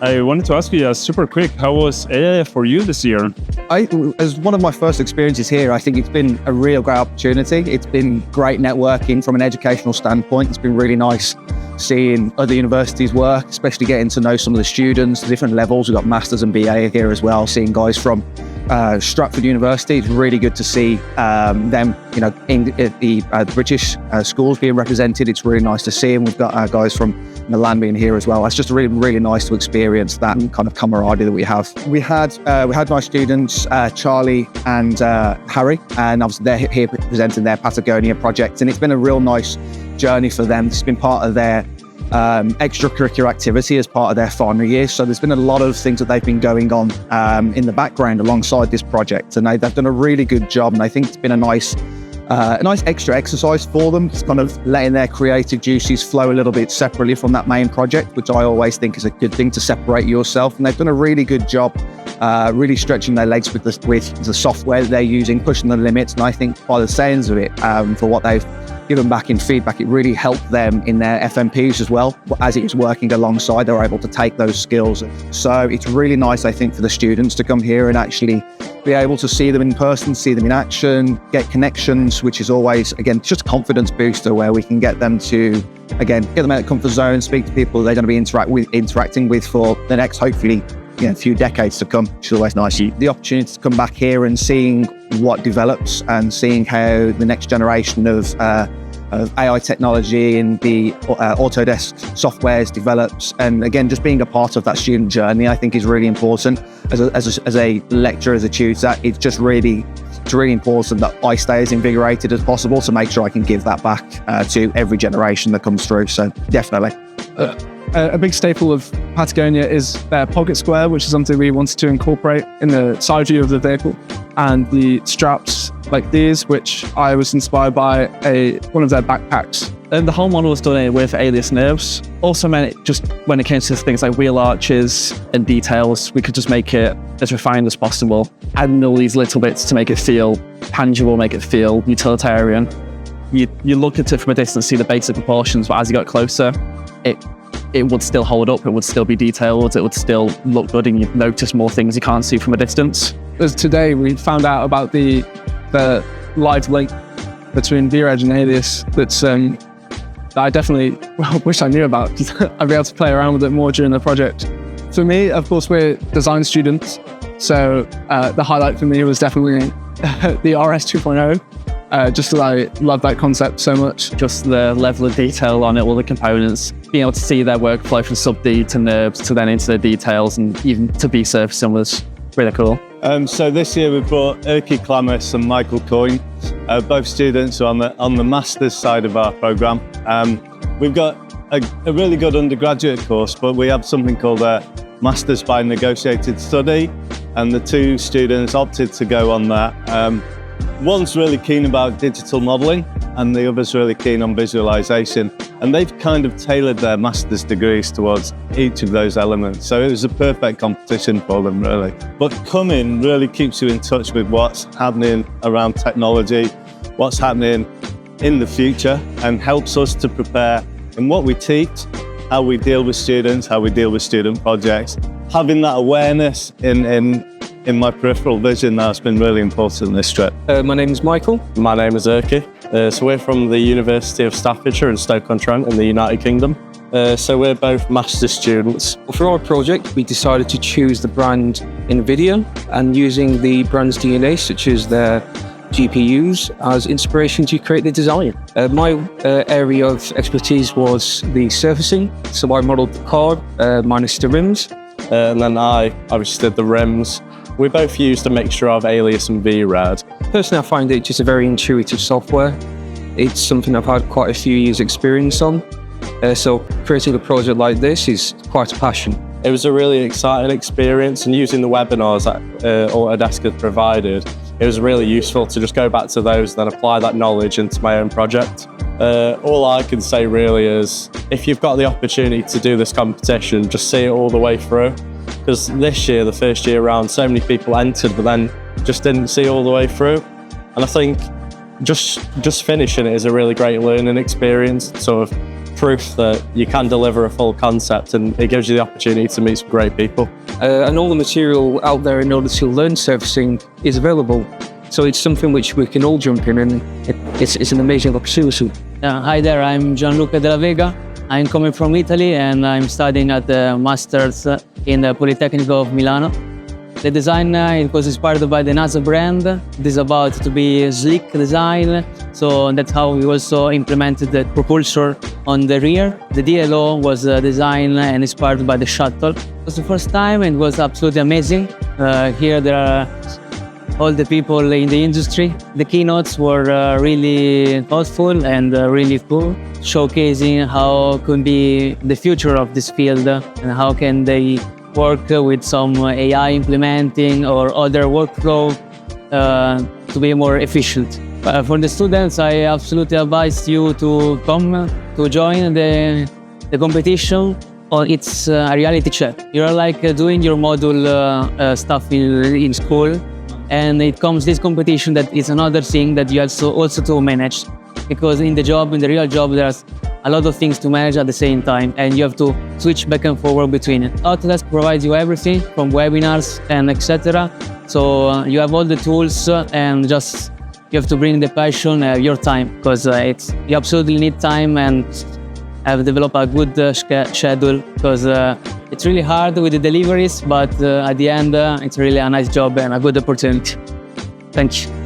I wanted to ask you super quick, how was AIF for you this year? As one of my first experiences here, I think it's been a real great opportunity. It's been great networking from an educational standpoint. It's been really nice seeing other universities work, especially getting to know some of the students, the different levels. We've got Masters and BA here as well, seeing guys from Stratford University. It's really good to see them, in the British schools being represented. It's really nice to see them. We've got guys from Milan being here as well. It's just really, really nice to experience that kind of camaraderie that we have. We had nice students, Charlie and Harry, and obviously they're here presenting their Patagonia project, and it's been a real nice journey for them. It's been part of their extracurricular activity as part of their final year. So there's been a lot of things that they've been going on in the background alongside this project, and they've done a really good job. And I think it's been a nice extra exercise for them. It's kind of letting their creative juices flow a little bit separately from that main project, which I always think is a good thing, to separate yourself. And they've done a really good job, really stretching their legs with the software that they're using, pushing the limits. And I think by the sounds of it, for what they've given back in feedback, it really helped them in their FMPs as well. As it was working alongside, they were able to take those skills. So it's really nice, I think, for the students to come here and actually be able to see them in person, see them in action, get connections, which is always, again, just a confidence booster where we can get them to, again, get them out of the comfort zone, speak to people they're going to be interacting with for the next, hopefully, few decades to come, which is always nice. The opportunity to come back here and seeing what develops and seeing how the next generation of AI technology and the Autodesk softwares develops, and again, just being a part of that student journey, I think is really important. As a lecturer, as a tutor, it's just really important that I stay as invigorated as possible to make sure I can give that back to every generation that comes through. So definitely. A big staple of Patagonia is their pocket square, which is something we wanted to incorporate in the side view of the vehicle, and the straps like these, which I was inspired by one of their backpacks. And the whole model was done with alias nerves. Also meant just when it came to things like wheel arches and details, we could just make it as refined as possible, adding all these little bits to make it feel tangible, make it feel utilitarian. You look at it from a distance, see the basic proportions, but as you got closer, it would still hold up, it would still be detailed, it would still look good, and you'd notice more things you can't see from a distance. As today, we found out about the live link between VRED and Alias that I definitely wish I knew about. I'd be able to play around with it more during the project. For me, of course, we're design students, so the highlight for me was definitely the RS 2.0. Just because I love that concept so much. Just the level of detail on it, all the components, being able to see their workflow from sub-D to NURBS to then into the details and even to B-surfacing was really cool. So this year we've brought Erky Klamis and Michael Coyne, both students who are on the Masters side of our programme. We've got a really good undergraduate course, but we have something called a Masters by Negotiated Study, and the two students opted to go on that. One's really keen about digital modelling and the other's really keen on visualisation, and they've kind of tailored their master's degrees towards each of those elements, so it was a perfect competition for them, really. But coming really keeps you in touch with what's happening around technology, what's happening in the future, and helps us to prepare in what we teach, how we deal with students, how we deal with student projects. Having that awareness in my peripheral vision now has been really important in this trip. My name is Michael. My name is Erky. So we're from the University of Staffordshire in Stoke-on-Trent in the United Kingdom. So we're both master's students. For our project, we decided to choose the brand NVIDIA and using the brand's DNA, such as their GPUs, as inspiration to create the design. My area of expertise was the surfacing, so I modelled the car minus the rims. And then I obviously did the rims. We both used a mixture of Alias and VRED. Personally, I find it just a very intuitive software. It's something I've had quite a few years experience on. So creating a project like this is quite a passion. It was a really exciting experience, and using the webinars that Autodesk had provided, it was really useful to just go back to those and then apply that knowledge into my own project. All I can say really is, if you've got the opportunity to do this competition, just see it all the way through. Because this year, the first year round, so many people entered, but then just didn't see all the way through. And I think just finishing it is a really great learning experience, sort of proof that you can deliver a full concept, and it gives you the opportunity to meet some great people. And all the material out there in order to learn surfacing is available. So it's something which we can all jump in, and it's an amazing opportunity. Hi there, I'm Gianluca Della Vega. I'm coming from Italy and I'm studying at the Masters in the Polytechnic of Milano. The design it was inspired by the NASA brand. It is about to be a sleek design, so that's how we also implemented the propulsor on the rear. The DLO was designed and inspired by the shuttle. It was the first time and it was absolutely amazing. Here there are all the people in the industry. The keynotes were really thoughtful and really cool, showcasing how can be the future of this field and how can they work with some AI implementing or other workflow to be more efficient. For the students, I absolutely advise you to come to join the competition. It's a reality check. You're like doing your module stuff in school, and it comes this competition that is another thing that you also to manage, because in the real job, there's a lot of things to manage at the same time, and you have to switch back and forward between it. Autodesk provides you everything from webinars and etc. So you have all the tools, and just you have to bring the passion, your time, because you absolutely need time, and have developed a good schedule, because it's really hard with the deliveries, but at the end, it's really a nice job and a good opportunity. Thank you.